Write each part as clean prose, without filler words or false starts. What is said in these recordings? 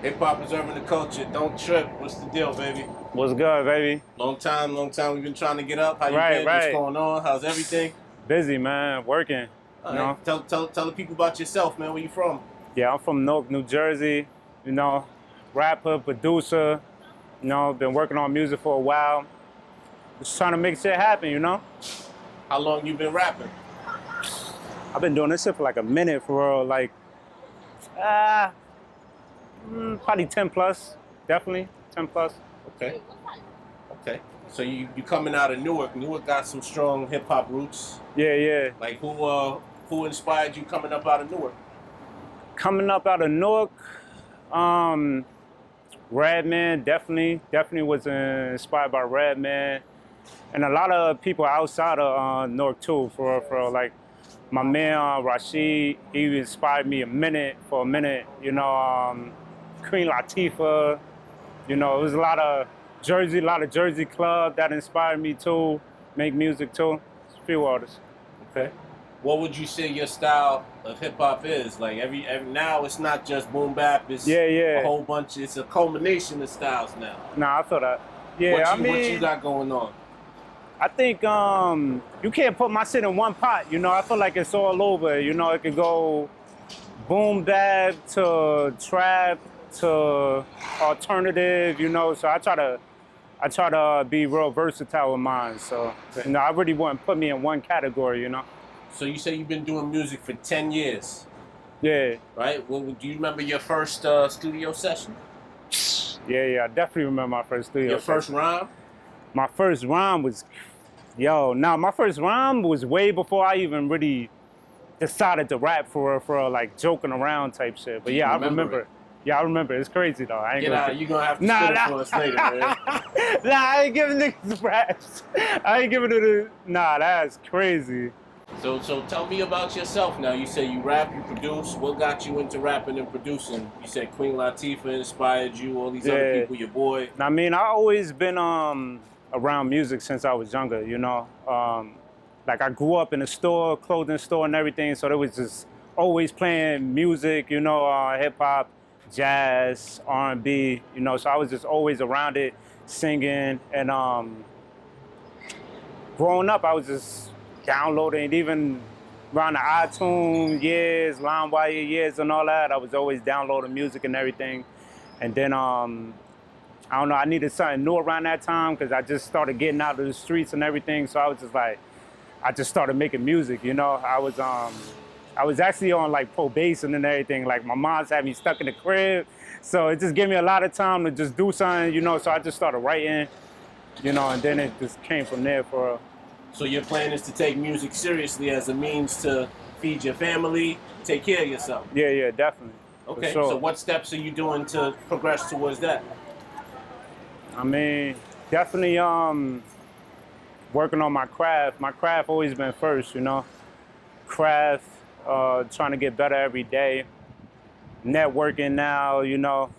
Hip hop preserving the culture. Don't trip. What's the deal, baby? What's good, baby? Long time, long time. We've been trying to get up. How you Right, been? What's right. going on? How's everything? Busy, man. Working. All You right. know. Tell the people about yourself, man. Where you from? Yeah, I'm from Newark, New Jersey. You know, rapper, producer. You know, been working on music for a while. Just trying to make shit happen. You know. How long you been rapping? I've been doing this shit for like a minute, for real. Like, ah, probably 10 plus. Definitely 10 plus. Okay. Okay. So you coming out of Newark. Newark got some strong hip hop roots. Yeah, yeah. Like who inspired you coming up out of Newark? Coming up out of Newark, Redman definitely was inspired by Redman, and a lot of people outside of Newark too. For like my man Rashid, he inspired me for a minute. You know, Queen Latifah. You know, it was a lot of Jersey club that inspired me to make music too. It's a few artists. Okay. What would you say your style of hip hop is? Like every now it's not just boom bap. It's Yeah, a yeah. whole bunch. It's a culmination of styles now. Nah, I feel that. Yeah, What you got going on? I think you can't put my shit in one pot. You know, I feel like it's all over. You know, it could go boom bap to trap to alternative. You know, so I try to be real versatile with mine. So you know, I really wouldn't put me in one category. You know. So you say you've been doing music for 10 years, Yeah, right? Well, do you remember your first studio session? yeah. I definitely remember my first studio. Your first rhyme? My first rhyme was, my first rhyme was way before I even really decided to rap for like joking around type shit. But yeah, I remember it. Yeah, I remember. It's crazy though. I ain't Get gonna out. You're gonna have to spit it for us later, man. Nah, I ain't giving niggas raps. I ain't giving it a. Nah, that's crazy. So tell me about yourself now. You say you rap, you produce. What got you into rapping and producing? You said Queen Latifah inspired you. All these other people, your boy. I mean, I always been around music since I was younger. You know, like I grew up in a store, clothing store, and everything. So there was just always playing music. You know, hip hop, jazz, R&B. You know, so I was just always around it, singing, and growing up, I was just downloading, even around the iTunes years, LimeWire years, and all that. I was always downloading music and everything. And then I don't know, I needed something new around that time because I just started getting out of the streets and everything. So I was just like, I just started making music. You know, I was actually on like probation and everything. Like my mom's had me stuck in the crib, so it just gave me a lot of time to just do something. You know, so I just started writing. You know, and then it just came from there for. So your plan is to take music seriously as a means to feed your family, take care of yourself. Yeah, yeah, definitely. Okay. Sure. So what steps are you doing to progress towards that? I mean, definitely working on my craft. My craft always been first, you know. Craft, trying to get better every day. Networking now, you know,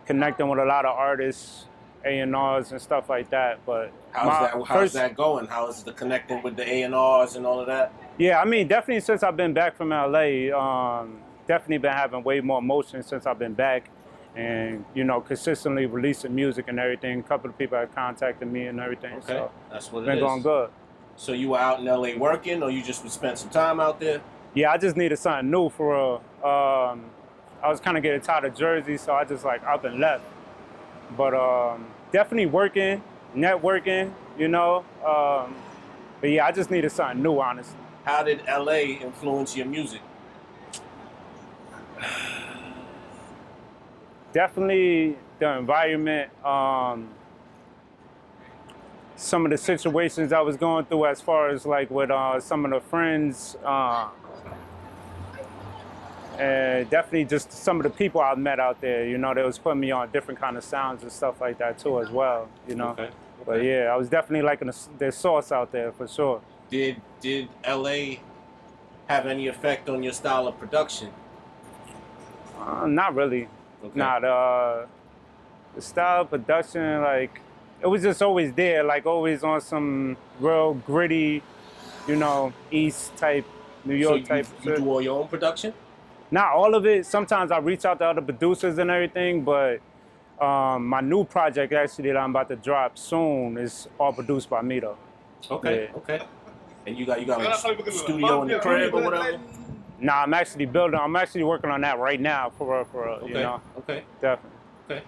connecting with a lot of artists, A&Rs and stuff like that. But how's that going? How's the connecting with the A&Rs and all of that? Yeah, I mean, definitely since I've been back from LA, definitely been having way more emotion since I've been back. And, you know, consistently releasing music and everything. A couple of people have contacted me and everything. Okay, so that's what it is. been going good. So you were out in LA working, or you just spent some time out there? Yeah, I just needed something new for real. I was kind of getting tired of Jersey, so I just like up and left. But definitely working, networking, you know. But yeah, I just needed something new, honestly. How did LA influence your music? Definitely the environment, some of the situations I was going through as far as like with some of the friends, and definitely just some of the people I met out there, you know, they was putting me on different kind of sounds and stuff like that too as well, you know. Okay. But yeah, I was definitely liking their sauce out there for sure. Did LA have any effect on your style of production? Not really. Okay. Not the style of production, like it was just always there, like always on some real gritty, you know, East type, New York type. You do all your own production? Not all of it. Sometimes I reach out to other producers and everything, but my new project actually that I'm about to drop soon is all produced by me though. Okay, Yeah. okay. And you got like a studio in the crib or whatever? Nah, I'm actually working on that right now for Okay, you know. okay, Definitely. okay.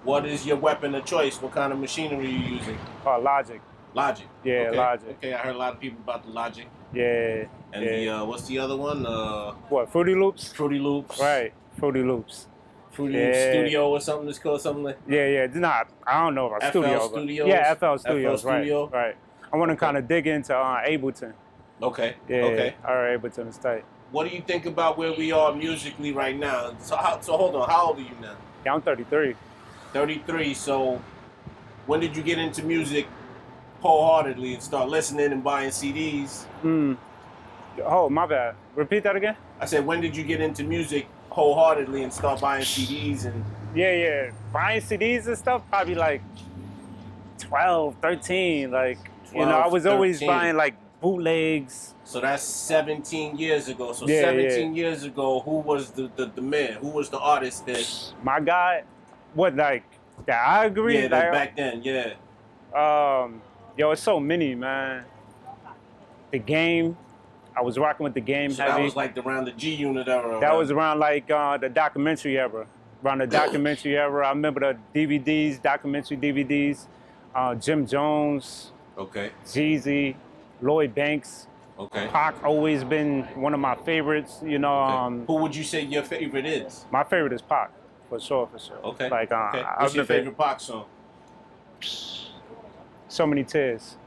What is your weapon of choice? What kind of machinery are you using? Logic. Logic. Yeah, okay. Logic. Okay, I heard a lot of people about the Logic. Yeah. And yeah. the what's the other one? What, Fruity Loops? Fruity Loops. Right, Fruity Loops. Fruity Loops Studio or something. It's called something like. Yeah. Not. I don't know about FL Studio. Studios. Yeah, FL Studios. FL Studio. Right. I want to kind of dig into Ableton. Okay. Yeah. Okay. All right, Ableton is tight. What do you think about where we are musically right now? So hold on. How old are you now? Yeah, I'm 33. 33. So when did you get into music wholeheartedly and start listening and buying CDs? Oh, my bad. Repeat that again? I said, when did you get into music wholeheartedly and start buying CDs? And Yeah. Buying CDs and stuff, probably like 12, 13. Like, 12, I was always buying like bootlegs. So that's 17 years ago. So 17 years ago, who was the man? Who was the artist that... My guy? What, like, that I agree? Yeah, like, back then, yeah. Yo, it's so many, man. The Game. I was rocking with The Game so heavy. That was like around the G Unit era. That was around like the documentary era. Around the documentary era. I remember the DVDs, documentary DVDs. Jim Jones. Okay. Jeezy. Lloyd Banks. Okay. Pac always been one of my favorites, you know. Okay. Who would you say your favorite is? My favorite is Pac, for sure. Okay. Like, okay. What's your favorite Pac song? So Many Tears.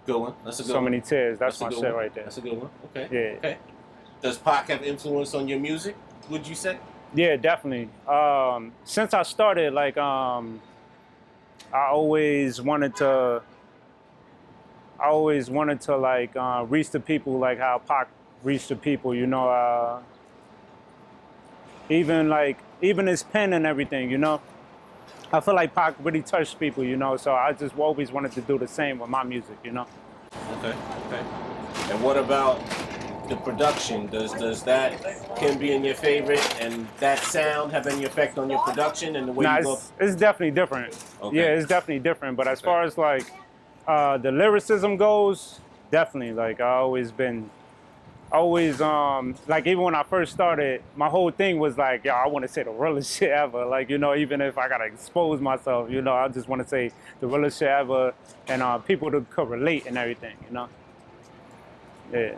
Good one. That's a good one. So Many Tears. That's my shit right there. That's a good one. Okay. Yeah. Okay. Does Pac have influence on your music, would you say? Yeah, definitely. Since I started, like, I always wanted to like reach the people like how Pac reached the people, you know. Even his pen and everything, you know. I feel like Pac really touched people, you know. So I just always wanted to do the same with my music, you know. Okay. Okay. And what about the production? Does that can be in your favorite, and that sound have any effect on your production and the way you go? It's definitely different. Okay. Yeah, it's definitely different. But as far as like the lyricism goes, definitely. Like I always like even when I first started, my whole thing was like, yo, I want to say the realest shit ever. Like, you know, even if I gotta expose myself, you know, I just want to say the realest shit ever, and people that could relate and everything, you know. Yeah.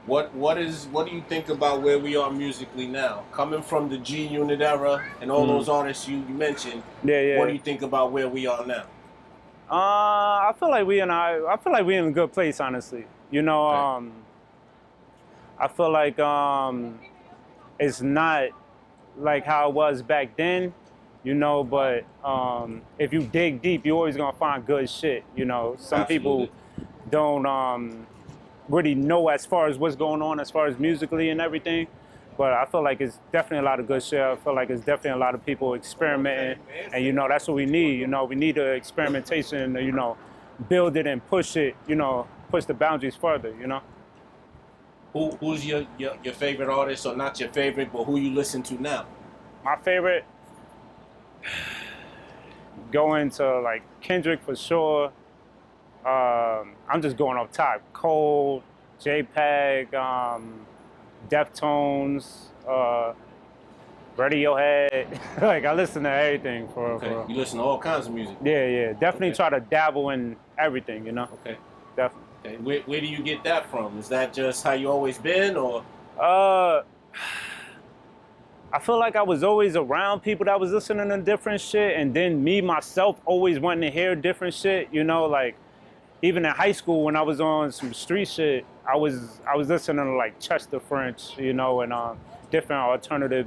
What do you think about where we are musically now? Coming from the G Unit era and all those artists you mentioned. Yeah. What do you think about where we are now? I feel like we're in a good place, honestly. You know, Okay. I feel like it's not like how it was back then, you know, but if you dig deep, you're always gonna find good shit, you know. Some Absolutely. people don't really know as far as what's going on as far as musically and everything, but I feel like it's definitely a lot of good shit. I feel like it's definitely a lot of people experimenting, and you know, that's what we need. You know, we need the experimentation, you know, build it and push it, you know, push the boundaries further, you know. Who's your favorite artist, or not your favorite, but who you listen to now? My favorite, going to like Kendrick for sure. I'm just going off top. Cole, JPEG, Deftones, Radiohead. Like I listen to everything for. You listen to all kinds of music. Yeah. Definitely try to dabble in everything, you know. Okay. Definitely. Okay. Where do you get that from? Is that just how you always been, or? I feel like I was always around people that was listening to different shit, and then me myself always wanting to hear different shit, you know, like. Even in high school, when I was on some street shit, I was listening to like Chester French, you know, and different alternative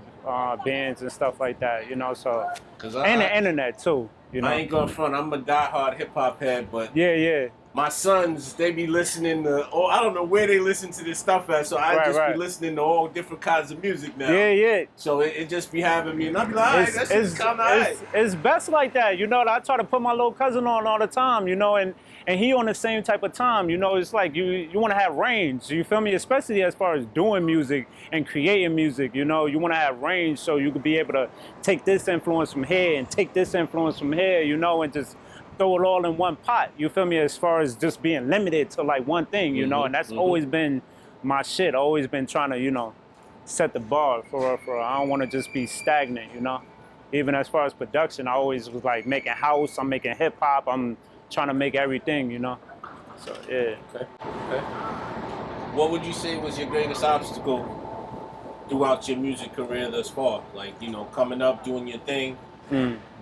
bands and stuff like that, you know. So and the internet too, you know. I ain't going front. I'm a diehard hip hop head, but yeah. my sons, they be listening to, I don't know where they listen to this stuff at, so I just be listening to all different kinds of music now. Yeah. So it just be having me, and I be like, all right, that shit's kind of alright. It's best like that, you know. I try to put my little cousin on all the time, you know, and he on the same type of time, you know. It's like you want to have range, you feel me? Especially as far as doing music and creating music, you know. You want to have range so you could be able to take this influence from here and take this influence from here, you know, and just throw it all in one pot, you feel me, as far as just being limited to like one thing, you know, and that's always been my shit. Always been trying to, you know, set the bar for I don't want to just be stagnant, you know. Even as far as production, I always was like making house, I'm making hip hop, I'm trying to make everything, you know. So yeah. Okay. What would you say was your greatest obstacle throughout your music career thus far? Like, you know, coming up, doing your thing.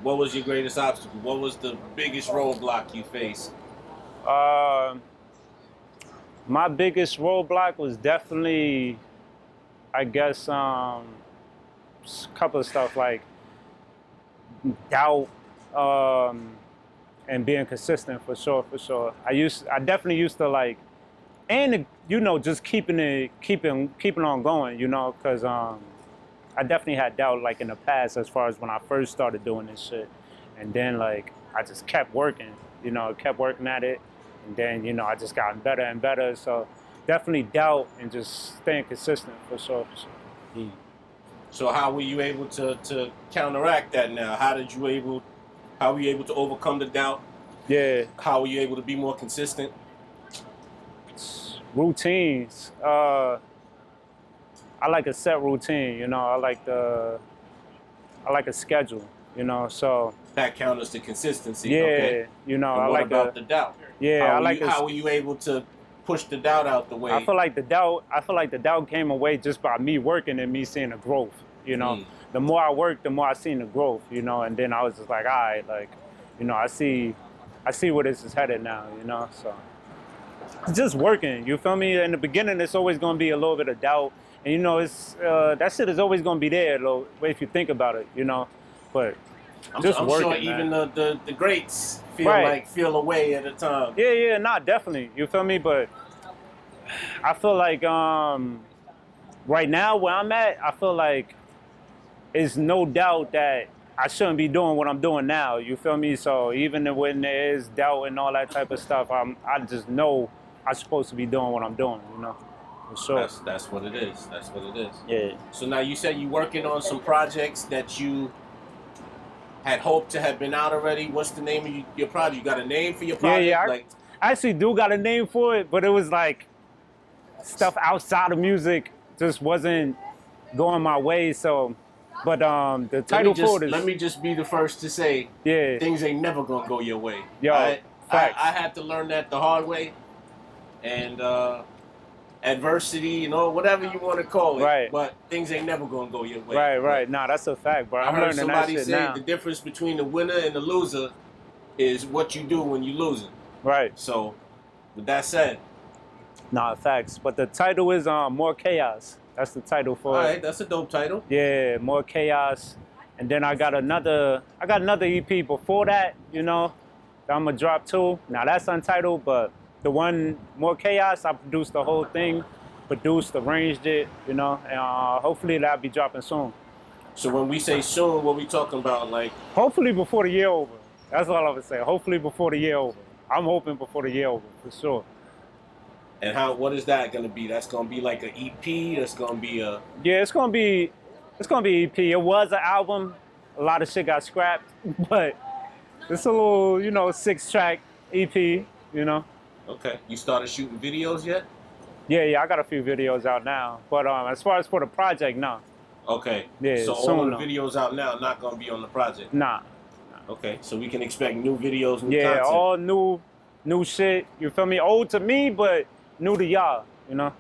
What was your greatest obstacle? What was the biggest roadblock you faced? My biggest roadblock was definitely, I guess, a couple of stuff like doubt and being consistent, for sure. I definitely used to like, and you know, just keeping on going, you know, because I definitely had doubt like in the past as far as when I first started doing this shit. And then like, I just kept working, you know, kept working at it. And then, you know, I just gotten better and better. So definitely doubt and just staying consistent, for sure. So how were you able to counteract that now? How were you able to overcome the doubt? Yeah. How were you able to be more consistent? Routines. I like a set routine, you know. I like a schedule, you know. So that counters the consistency. Yeah, okay. You know. And I what like about the doubt? Yeah, how were you able to push the doubt out the way? I feel like the doubt came away just by me working and me seeing the growth. You know, the more I worked, the more I seen the growth. You know, and then I was just like, all right, like, you know, I see where this is headed now. You know, so it's just working. You feel me? In the beginning, it's always gonna be a little bit of doubt. And you know, it's that shit is always gonna be there, though, if you think about it, you know. But I'm working, sure man. even the greats feel away at a time. Yeah, nah, definitely. You feel me? But I feel like right now where I'm at, I feel like it's no doubt that I shouldn't be doing what I'm doing now. You feel me? So even when there is doubt and all that type of stuff, I just know I'm supposed to be doing what I'm doing, you know. For sure. That's what it is. That's what it is. Yeah. So now you said you're working on some projects that you had hoped to have been out already. What's the name of your project? You got a name for your project? Yeah. I actually do got a name for it, but it was like stuff outside of music just wasn't going my way. So, but the title for it is. Let me just be the first to say, yeah, things ain't never gonna go your way. Yo, facts. I had to learn that the hard way, and adversity, you know, whatever you want to call it. Right. But things ain't never gonna go your way. Right. Nah, that's a fact, bro. I'm I heard learning somebody that shit say now. the difference between the winner and the loser is what you do when you losing. Right. So, with that said. Nah, facts. But the title is More Chaos. That's the title for it. All right, that's a dope title. Yeah, More Chaos. And then I got another EP before that, you know, that I'm gonna drop too. Now that's untitled, but the one More Chaos, I produced the whole thing, arranged it, you know, and hopefully that'll be dropping soon. So when we say soon, what we talking about, like? Hopefully before the year over. That's all I would say. Hopefully before the year over. I'm hoping before the year over, for sure. And what is that gonna be? That's gonna be like an EP. That's gonna be a. Yeah, it's gonna be EP. It was an album. A lot of shit got scrapped, but it's a little, you know, 6-track EP. You know. Okay. You started shooting videos yet? Yeah. I got a few videos out now, but as far as for the project, no. Okay. Yeah. So all of the videos out now not gonna be on the project. Nah. Okay. So we can expect new videos, new content. Yeah, all new shit. You feel me? Old to me, but new to y'all, you know?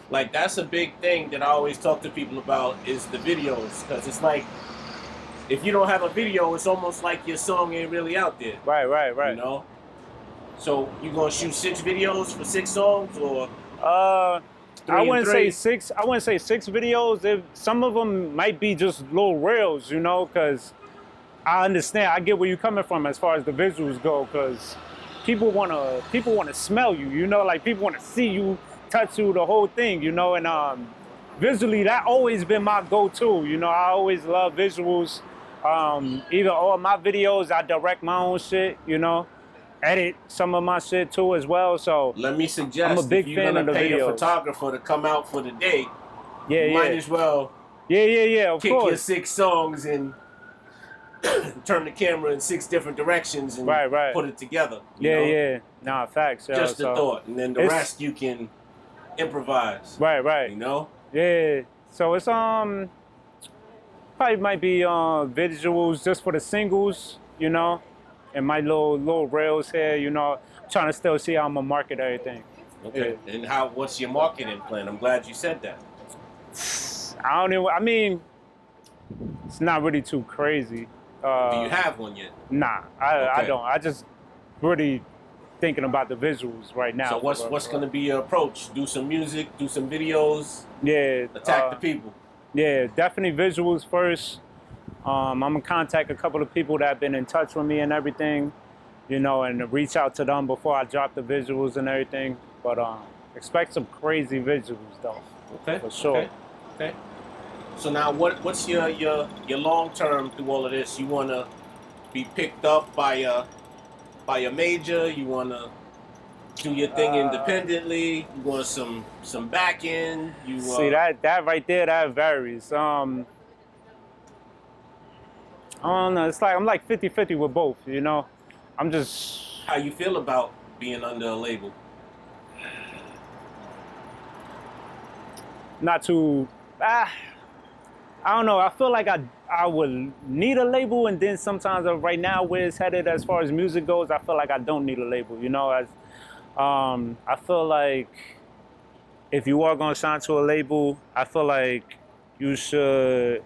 Like, that's a big thing that I always talk to people about is the videos. Because it's like, if you don't have a video, it's almost like your song ain't really out there. Right. You know? So, you gonna shoot 6 videos for 6 songs, or? I wouldn't say 6. I wouldn't say 6 videos. Some of them might be just little reels, you know? Because I understand. I get where you're coming from as far as the visuals go. Because people wanna smell you, you know, like people wanna see you, touch you, the whole thing, you know, and visually that always been my go-to, you know. I always love visuals. Even all my videos, I direct my own shit, you know, edit some of my shit too as well. So let me I'm a suggest, big if you're fan gonna of the pay a videos. photographer to come out for the day, Yeah, you might as well of kick your course. 6 songs and turn the camera in 6 different directions and Right. put it together. You know? Yeah. Nah, facts. Yo, Just a so thought, and then the rest you can improvise. Right. You know? Yeah. So it's probably might be visuals just for the singles, you know, and my little reels here, you know. I'm trying to still see how I'm gonna market everything. Okay. Yeah. And what's your marketing plan? I'm glad you said that. I mean, it's not really too crazy. Do you have one yet? Nah, I Okay. don't. I just really thinking about the visuals right now. So what's going to be your approach? Do some music, do some videos, Yeah. attack the people. Yeah, definitely visuals first. I'm gonna contact a couple of people that have been in touch with me and everything, you know, and reach out to them before I drop the visuals and everything. But expect some crazy visuals though. Okay. For sure. Okay. So now what's your long term through all of this? You want to be picked up by a major? You want to do your thing independently? You want some back end? You See that right there, that varies. I don't know. It's like I'm like 50-50 with both, you know. I'm just. How you feel about being under a label? Not too. I don't know. I feel like I would need a label, and then sometimes right now where it's headed as far as music goes, I feel like I don't need a label. You know, I feel like if you are gonna sign to a label, I feel like you should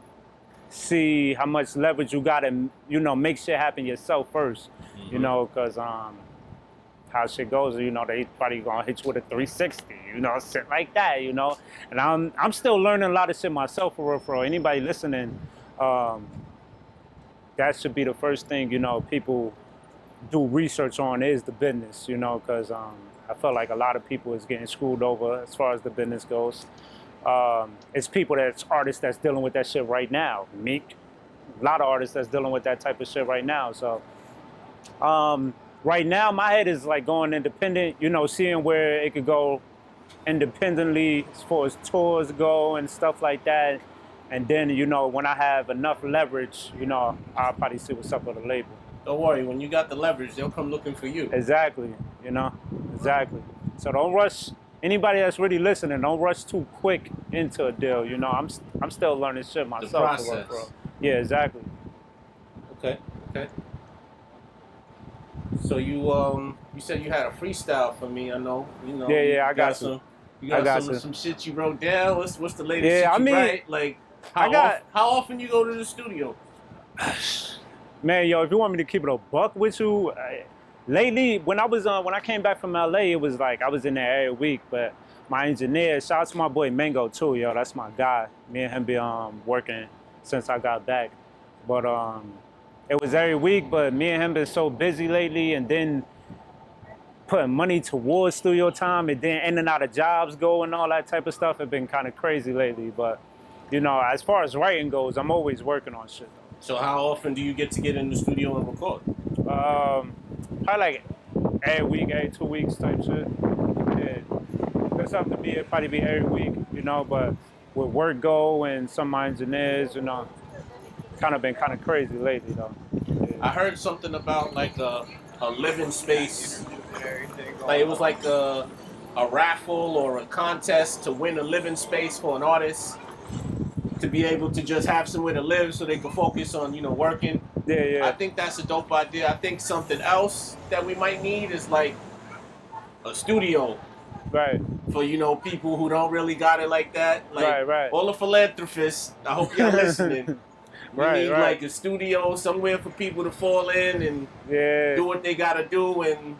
see how much leverage you got and, you know, make shit happen yourself first. Mm-hmm. You know, because how shit goes, you know, they probably gonna hit you with a 360, you know, shit like that, you know. And I'm still learning a lot of shit myself, for real, for real. Anybody listening, that should be the first thing, you know, people do research on is the business, you know, because I feel like a lot of people is getting screwed over as far as the business goes. It's artists that's dealing with that shit right now. Meek, a lot of artists that's dealing with that type of shit right now. So right now my head is like going independent, you know, seeing where it could go independently as far as tours go and stuff like that. And then, you know, when I have enough leverage, you know, I'll probably see what's up with the label. Don't worry, when you got the leverage, they'll come looking for you. Exactly, you know, exactly. So don't rush. Anybody that's really listening, don't rush too quick into a deal. You know, I'm still learning shit myself. The process. Bro. Yeah, exactly. Okay. So you said you had a freestyle for me. I know. You know. Yeah, I got some. You got some shit you wrote down. What's the latest shit you write? Like how often you go to the studio? Man, yo, if you want me to keep it a buck with you, lately when I came back from LA, it was like I was in there every week. But my engineer, shout out to my boy Mango too, yo, that's my guy. Me and him been working since I got back. But it was every week. But me and him been so busy lately, and then putting money towards studio time, and then in and out of jobs go and all that type of stuff. It's been kind of crazy lately. But you know, as far as writing goes, I'm always working on shit. So how often do you get to get in the studio and record? Probably like every week, every 2 weeks type shit. Yeah. That's up to me, it'd probably be every week, you know, but with work go and some of my engineers, you know, been kind of crazy lately though. Yeah. I heard something about like a living space. Like it was like a raffle or a contest to win a living space for an artist, to be able to just have somewhere to live so they can focus on, you know, working. Yeah. I think that's a dope idea. I think something else that we might need is like a studio. Right. For, you know, people who don't really got it like that. Like right. All the philanthropists, I hope y'all listening. We need like a studio somewhere for people to fall in and do what they gotta do and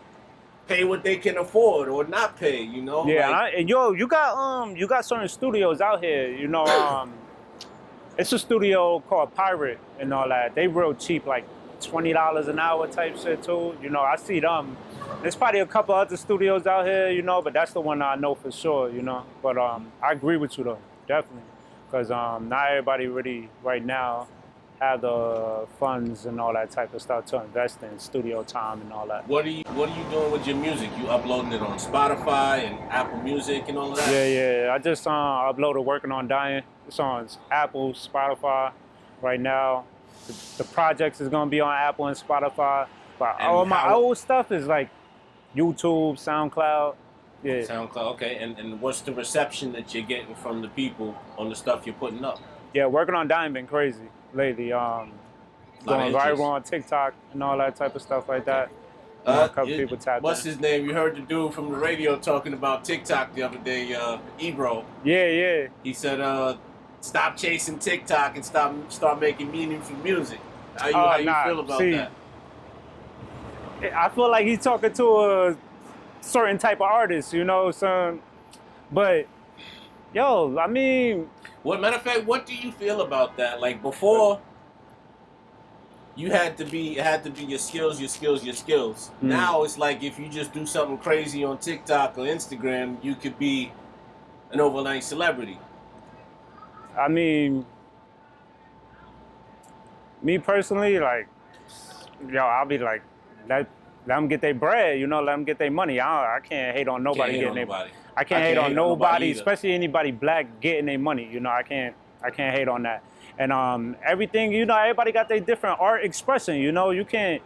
pay what they can afford or not pay, you know? Yeah, and yo, you got certain studios out here, you know, it's a studio called Pirate and all that. They real cheap, like $20 an hour type shit too. You know, I see them. There's probably a couple other studios out here, you know, but that's the one I know for sure, you know. But I agree with you though, definitely, because not everybody really right now have the funds and all that type of stuff to invest in studio time and all that. What are you doing with your music? You uploading it on Spotify and Apple Music and all of that? Yeah. I just uploaded Working on Dying. It's on Apple, Spotify right now. The projects is gonna be on Apple and Spotify. But all my old stuff is like YouTube, SoundCloud. Yeah. SoundCloud, okay. And what's the reception that you're getting from the people on the stuff you're putting up? Yeah, Working on Dying been crazy lately. Going viral on TikTok and all that type of stuff like that. A couple people tapped What's his name? You heard the dude from the radio talking about TikTok the other day, Ebro. Yeah. He said, stop chasing TikTok and start making meaningful music. How you feel about that? I feel like he's talking to a certain type of artist, you know, son. But yo, I mean, matter of fact, what do you feel about that? Like before, it had to be your skills. Now it's like if you just do something crazy on TikTok or Instagram, you could be an overnight celebrity. I mean, me personally, like, yo, I'll be like, let them get their bread, you know, let them get their money. I can't hate on nobody getting their money. I can't hate on nobody, especially anybody black getting their money. You know, I can't hate on that. And everything, you know, everybody got their different art expression. You know, you can't,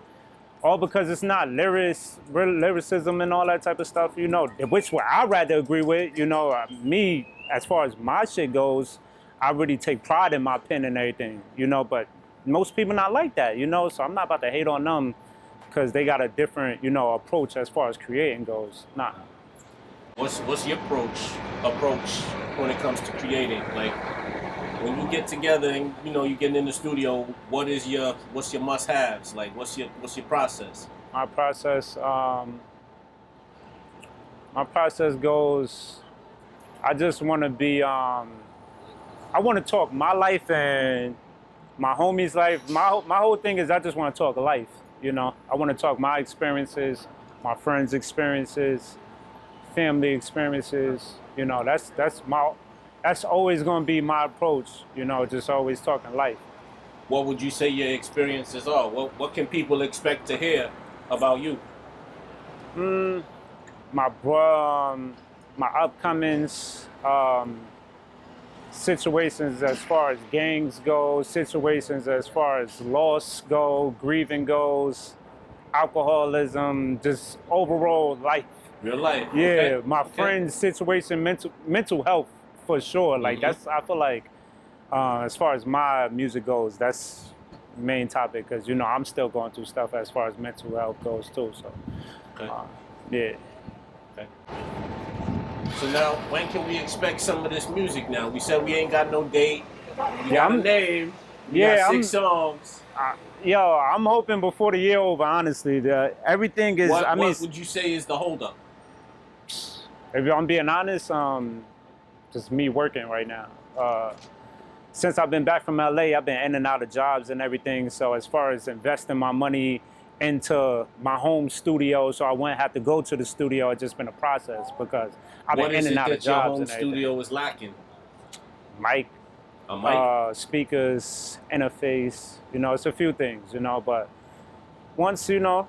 all because it's not lyricism and all that type of stuff. You know, which what I rather agree with. You know, me as far as my shit goes, I really take pride in my pen and everything. You know, but most people not like that. You know, so I'm not about to hate on them because they got a different, you know, approach as far as creating goes. Nah. What's your approach when it comes to creating? Like when you get together and you know you get in the studio, what's your must-haves? Like what's your process? My process goes. I just want to be. I want to talk my life and my homie's life. My whole thing is I just want to talk life. You know, I want to talk my experiences, my friends' experiences, family experiences. You know, that's always going to be my approach. You know, just always talking life. What would you say your experiences are? What can people expect to hear about you? My upcomings, situations as far as gangs go, situations as far as loss go, grieving goes, alcoholism, just overall life. Real life. Yeah, okay. My friend's situation, mental health for sure. Like that's, I feel like, as far as my music goes, that's the main topic because you know I'm still going through stuff as far as mental health goes too. So, yeah. Okay. So now, when can we expect some of this music now? We said we ain't got no date. We got a name. We got 6 songs. I'm hoping before the year over, honestly. Everything is, what would you say is the holdup? If I'm being honest, just me working right now. Since I've been back from LA, I've been in and out of jobs and everything. So as far as investing my money into my home studio so I wouldn't have to go to the studio, it's just been a process because I've been in and out of jobs. What is it that your home studio is lacking? Mic. A mic? Speakers, interface, you know, it's a few things, you know, but once the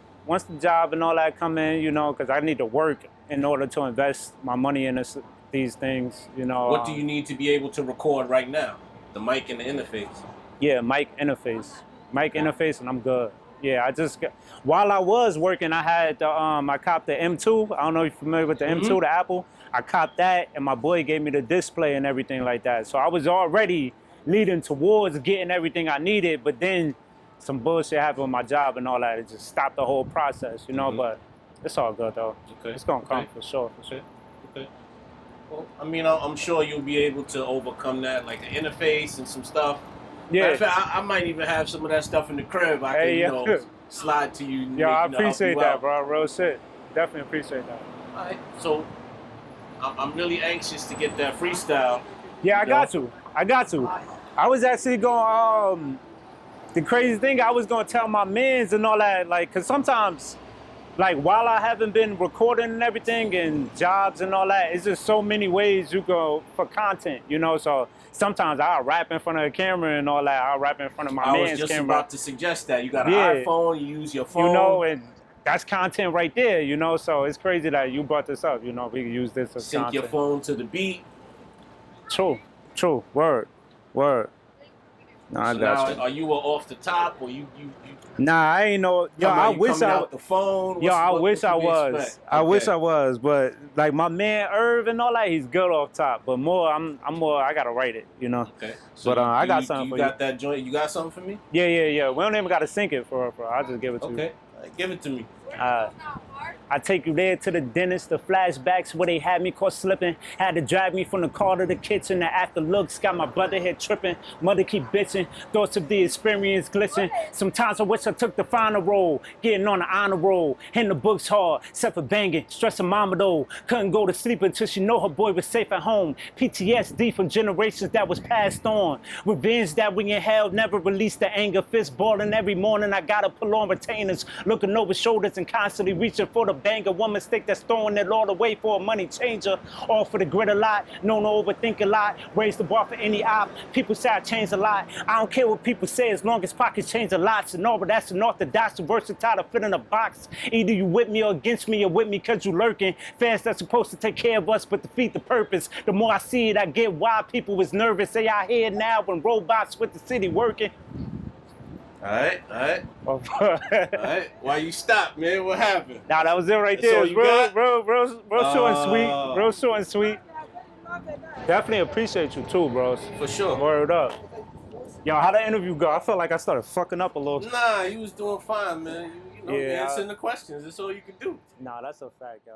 job and all that come in, you know, because I need to work in order to invest my money in these things, you know. What do you need to be able to record right now? The mic and the interface? Yeah, mic interface, and I'm good. Yeah, while I was working, I had I copped the M2. I don't know if you're familiar with the M2, the Apple. I copped that, and my boy gave me the display and everything like that. So I was already leading towards getting everything I needed, but then some bullshit happened with my job and all that. It just stopped the whole process, you know. But it's all good though. Okay. It's gonna come for sure. Okay. Well, I mean, I'm sure you'll be able to overcome that, like an interface and some stuff. Yeah. In fact, I might even have some of that stuff in the crib. I can, slide to you. Yeah, I appreciate that, bro. Real shit. Definitely appreciate that. All right. So, I'm really anxious to get that freestyle. Yeah, I got to. I was actually going. the crazy thing, I was gonna tell my mans and all that, like, cause sometimes, like, while I haven't been recording and everything and jobs and all that, it's just so many ways you go for content, you know. So sometimes I'll rap in front of the camera and all that. I'll rap in front of my I was man's just camera. about to suggest that. You got an Yeah. iPhone, you use your phone. You know, and that's content right there, you know. So it's crazy that you brought this up. You know, we can use this as sync content. your phone to the beat. True. Word. No, I So got now, you. are you off the top or you Nah, I ain't know. Yo, coming I out, you wish coming I. out the phone? Yo, I wish what I can we was. expect? I wish Okay. I was, but like my man Irv and all that, he's good off top. But more, I'm more. I gotta write it, you know. Okay. So But I got something for you. you. Got that joint? You got something for me? Yeah. We don't even gotta sync it for. I'll just give it to you. Okay. Give it to me. I take you there to the dentist, the flashbacks where they had me caught slipping. Had to drag me from the car to the kitchen. The after looks got my brother here tripping. Mother keep bitching. Thoughts of the experience glisten. Sometimes I wish I took the final roll. Getting on the honor roll. Hitting the books hard, except for banging. Stressing mama though. Couldn't go to sleep until she know her boy was safe at home. PTSD from generations that was passed on. Revenge that we inhaled, never released the anger. Fist balling every morning. I gotta pull on retainers. Looking over shoulders and constantly reaching for the banger. One mistake that's throwing it all away for a money changer. All for the grit a lot, known to overthink a lot. Raise the bar for any op. People say I changed a lot. I don't care what people say as long as pockets change a lot. So no, but that's an orthodox, versatile to fit in a box. Either you with me or against me, or with me cause you lurking. Fans that's supposed to take care of us but defeat the purpose. The more I see it, I get why people was nervous. They out here now when robots with the city working. All right. Why you stop, man? What happened? Nah, that was it right That's there. all you got? Real short and sweet. Real short and sweet. Definitely appreciate you too, bros. For sure. Word up. Yo, how'd the interview go? I felt like I started fucking up a little. Nah, you was doing fine, man. You know, Yeah, answering the questions. That's all you can do. Nah, that's a fact, yo.